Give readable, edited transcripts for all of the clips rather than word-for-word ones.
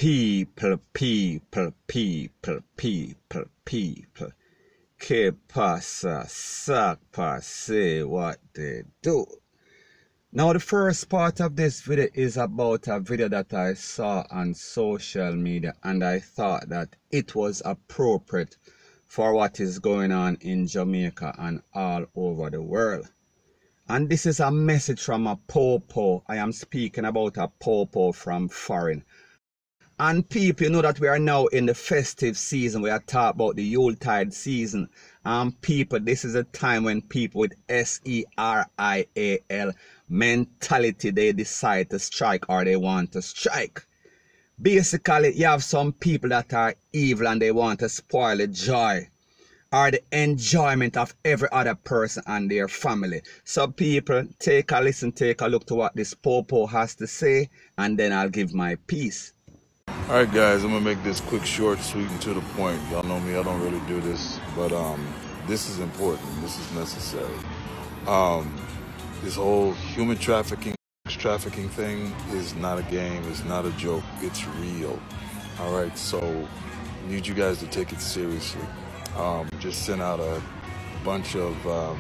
people. Que pasa, sakpa, say what they do. Now the first part of this video is about a video that I saw on social media, and I thought that it was appropriate for what is going on in Jamaica and all over the world. And this is a message from a P0L. I am speaking about a P0L from foreign. And people, you know that we are now in the festive season. We are talking about the Yuletide season. And people, this is a time when people with SERIAL mentality, they decide to strike or they want to strike. Basically, you have some people that are evil and they want to spoil the joy or the enjoyment of every other person and their family. So people, take a listen, take a look to what this P0L has to say, and then I'll give my piece. Alright guys, I'm going to make this quick, short, sweet, and to the point. Y'all know me, I don't really do this, but this is important, this is necessary. This whole human trafficking thing is not a game, it's not a joke, it's real. Alright, so I need you guys to take it seriously. Just sent out a bunch of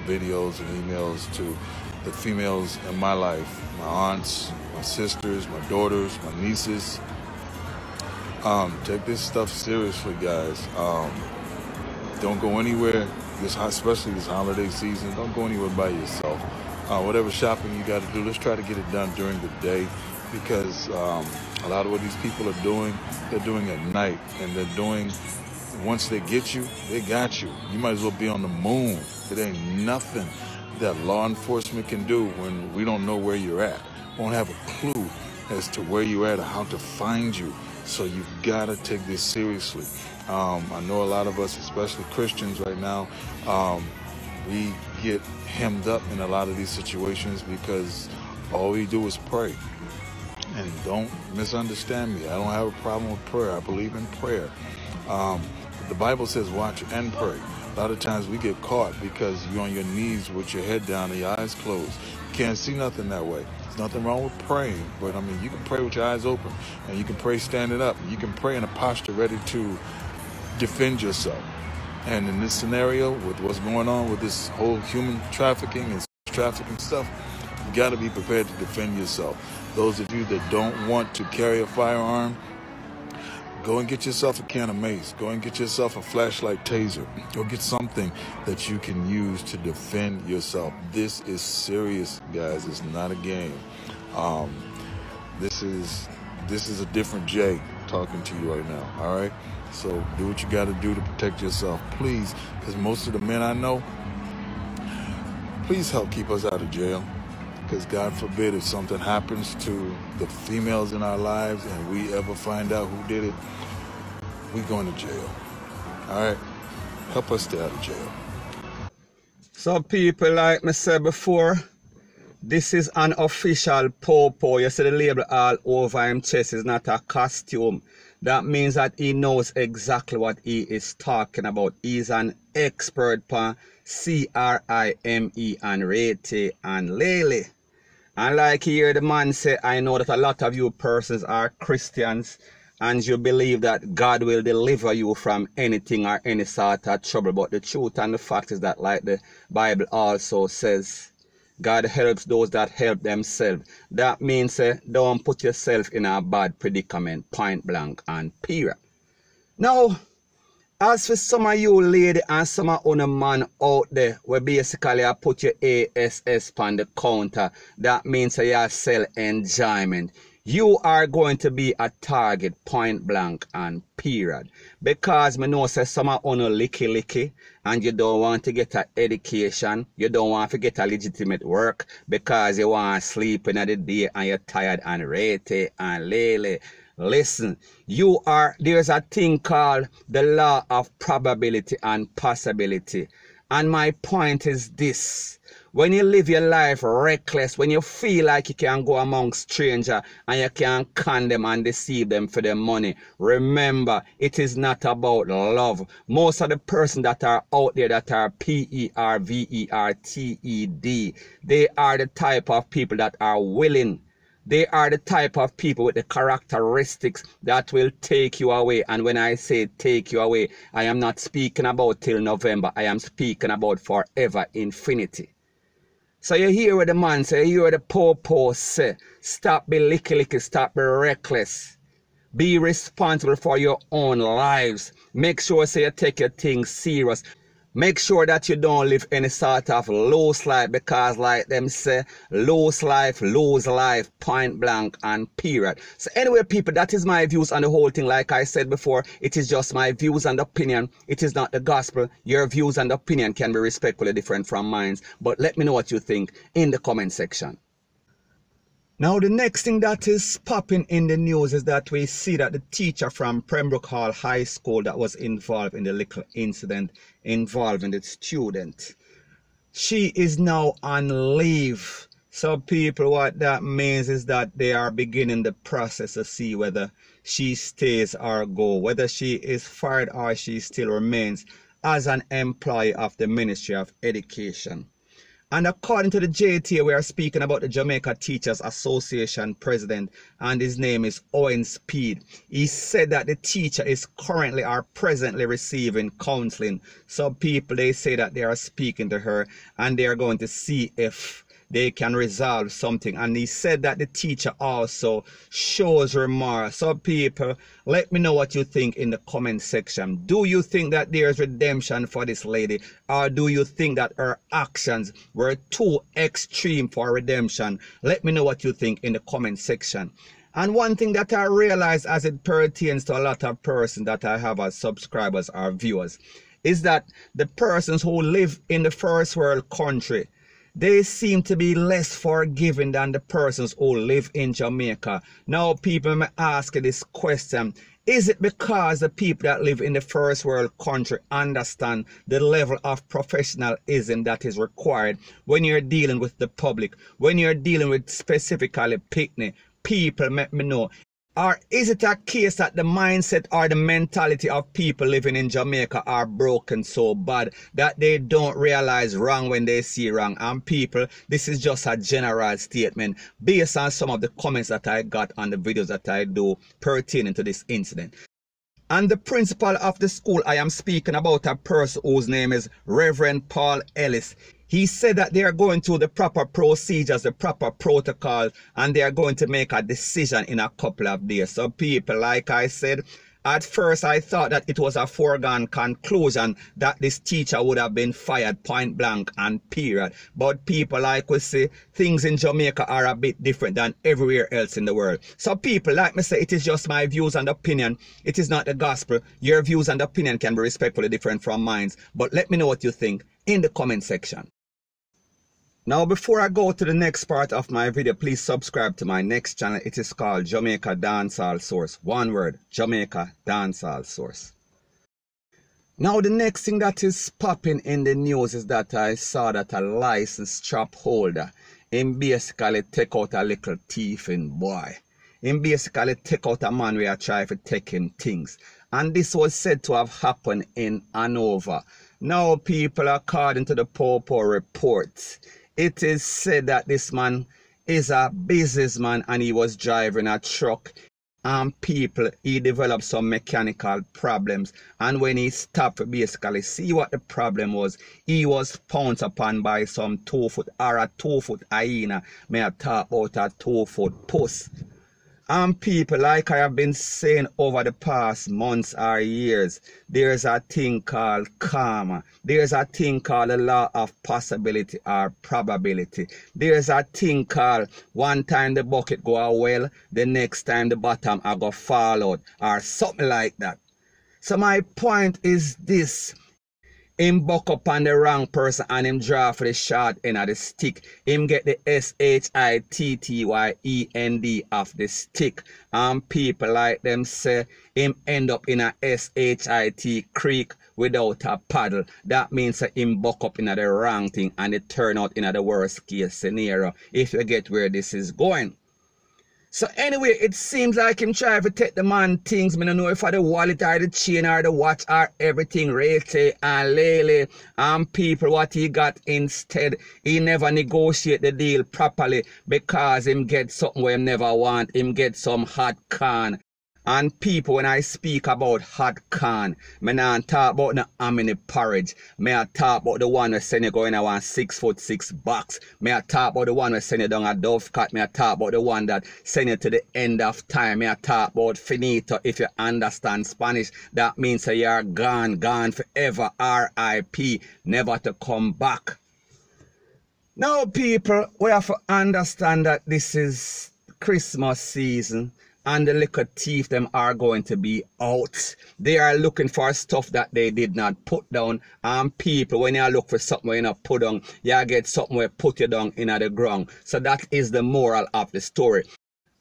videos and emails to the females in my life, my aunts, my sisters, my daughters, my nieces. Take this stuff seriously, guys. Don't go anywhere, especially this holiday season. Don't go anywhere by yourself. Whatever shopping you got to do, let's try to get it done during the day, because a lot of what these people are doing, they're doing at night, and they're doing, once they get you, they got you. You might as well be on the moon. It ain't nothing that law enforcement can do when we don't know where you're at. Won't have a clue as to where you're at or how to find you. So you've got to take this seriously. I know a lot of us, especially Christians right now, we get hemmed up in a lot of these situations because all we do is pray. And don't misunderstand me. I don't have a problem with prayer. I believe in prayer. The Bible says watch and pray. A lot of times we get caught because you're on your knees with your head down and your eyes closed. You can't see nothing that way. There's nothing wrong with praying, but I mean, you can pray with your eyes open, and you can pray standing up. You can pray in a posture ready to defend yourself. And in this scenario, with what's going on with this whole human trafficking and trafficking stuff, you got to be prepared to defend yourself. Those of you that don't want to carry a firearm, go and get yourself a can of mace. Go and get yourself a flashlight taser. Go get something that you can use to defend yourself. This is serious, guys. It's not a game. This is a different Jay talking to you right now, all right? So do what you got to do to protect yourself, please, because most of the men I know, please help keep us out of jail. Because God forbid if something happens to the females in our lives and we ever find out who did it, we going to jail. All right? Help us stay out of jail. So people, like me said before, this is an official P0L. You see the label all over him chest is not a costume. That means that he knows exactly what he is talking about. He's an expert on CRIME and rate and lele. And like here the man say, I know that a lot of you persons are Christians and you believe that God will deliver you from anything or any sort of trouble. But the truth and the fact is that, like the Bible also says, God helps those that help themselves. That means don't put yourself in a bad predicament, point blank and period. Now, as for some of you lady and some of you man out there, where basically I put your ASS on the counter, that means you sell enjoyment. You are going to be a target, point blank and period. Because I know say some of you licky and you don't want to get an education, you don't want to get a legitimate work because you want to sleep in the day and you're tired and rete and lele. Listen, there's a thing called the law of probability and possibility. And my point is this. When you live your life reckless, when you feel like you can go among strangers and you can con them and deceive them for their money, remember, it is not about love. Most of the persons that are out there that are PERVERTED, they are the type of people that are willing They are the type of people with the characteristics that will take you away. And when I say take you away, I am not speaking about till November. I am speaking about forever, infinity. So you hear what the man say, you hear what the popo say. Stop be licky, stop be reckless. Be responsible for your own lives. Make sure you take your things serious. Make sure that you don't live any sort of loose life, because like them say, loose life, lose life, point blank and period. So anyway, people, that is my views on the whole thing. Like I said before, it is just my views and opinion. It is not the gospel. Your views and opinion can be respectfully different from mine. But let me know what you think in the comment section. Now, the next thing that is popping in the news is that we see that the teacher from Pembroke Hall High School that was involved in the little incident involving the student, she is now on leave. So people, what that means is that they are beginning the process to see whether she stays or go, whether she is fired or she still remains as an employee of the Ministry of Education. And according to the JT, we are speaking about the Jamaica Teachers Association president, and his name is Owen Speed. He said that the teacher is currently or presently receiving counseling. Some people, they say that they are speaking to her and they are going to see if they can resolve something. And he said that the teacher also shows remorse. So people, let me know what you think in the comment section. Do you think that there's redemption for this lady, or do you think that her actions were too extreme for redemption? Let me know what you think in the comment section. And one thing that I realize as it pertains to a lot of persons that I have as subscribers or viewers is that the persons who live in the first world country, they seem to be less forgiving than the persons who live in Jamaica. Now people may ask this question: is it because the people that live in the first world country understand the level of professionalism that is required when you're dealing with the public, when you're dealing with specifically picnic? People, let me know. Or is it a case that the mindset or the mentality of people living in Jamaica are broken so bad that they don't realize wrong when they see wrong? And people, this is just a general statement based on some of the comments that I got on the videos that I do pertaining to this incident. And the principal of the school, I am speaking about a person whose name is Reverend Paul Ellis. He said that they are going through the proper procedures, the proper protocol, and they are going to make a decision in a couple of days. So people, like I said, at first I thought that it was a foregone conclusion that this teacher would have been fired point blank and period. But people, like we say, things in Jamaica are a bit different than everywhere else in the world. So people, like me say, it is just my views and opinion. It is not the gospel. Your views and opinion can be respectfully different from mine. But let me know what you think in the comment section. Now, before I go to the next part of my video, please subscribe to my next channel. It is called Jamaica Dancehall Source. One word, Jamaica Dancehall Source. Now, the next thing that is popping in the news is that I saw that a license strap holder, him basically take out a little thieving boy. Him basically take out a man where I try to take him things. And this was said to have happened in Hanover. Now, people, according to the Popo report, it is said that this man is a businessman and he was driving a truck, and people, he developed some mechanical problems, and when he stopped to basically see what the problem was, he was pounced upon by some 2-foot or a 2-foot hyena. May I talk about a 2-foot puss? And people, like I have been saying over the past months or years, there's a thing called karma. There's a thing called the law of possibility or probability. There's a thing called one time the bucket go a well, the next time the bottom I go fall out or something like that. So my point is this. Him buck up on the wrong person and him draw for the short end of the stick. Him get the SHITTYEND off the stick. And people like them say him end up in a SHIT creek without a paddle. That means that him buck up in the wrong thing and it turn out in the worst case scenario, if you get where this is going. So anyway, it seems like him try to take the man things. Me don't know if I the wallet or the chain or the watch or everything. Rete and Lele and people what he got instead. He never negotiate the deal properly because him get something where him never want. Him get some hot can. And people, when I speak about hot can, me not talk about the hammy porridge. Me I talk about the one who send you going a 6'6" box. Me I talk about the one who send you down a dove cut. Me I talk about the one that send you to the end of time. Me I talk about finito. If you understand Spanish, that means that you are gone, gone forever. R.I.P. Never to come back. Now, people, we have to understand that this is Christmas season. And the liquor thief them are going to be out. They are looking for stuff that they did not put down. And people, when you look for something you not put down, you get something where put you down in the ground. So that is the moral of the story.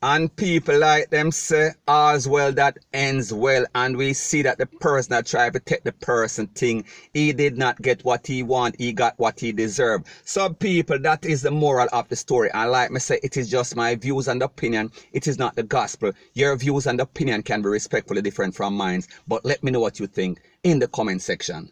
And people like them say, as well that ends well. And we see that the person that tried to take the person thing, he did not get what he want, he got what he deserved. So people, that is the moral of the story. And like me say, it is just my views and opinion. It is not the gospel. Your views and opinion can be respectfully different from mine. But let me know what you think in the comment section.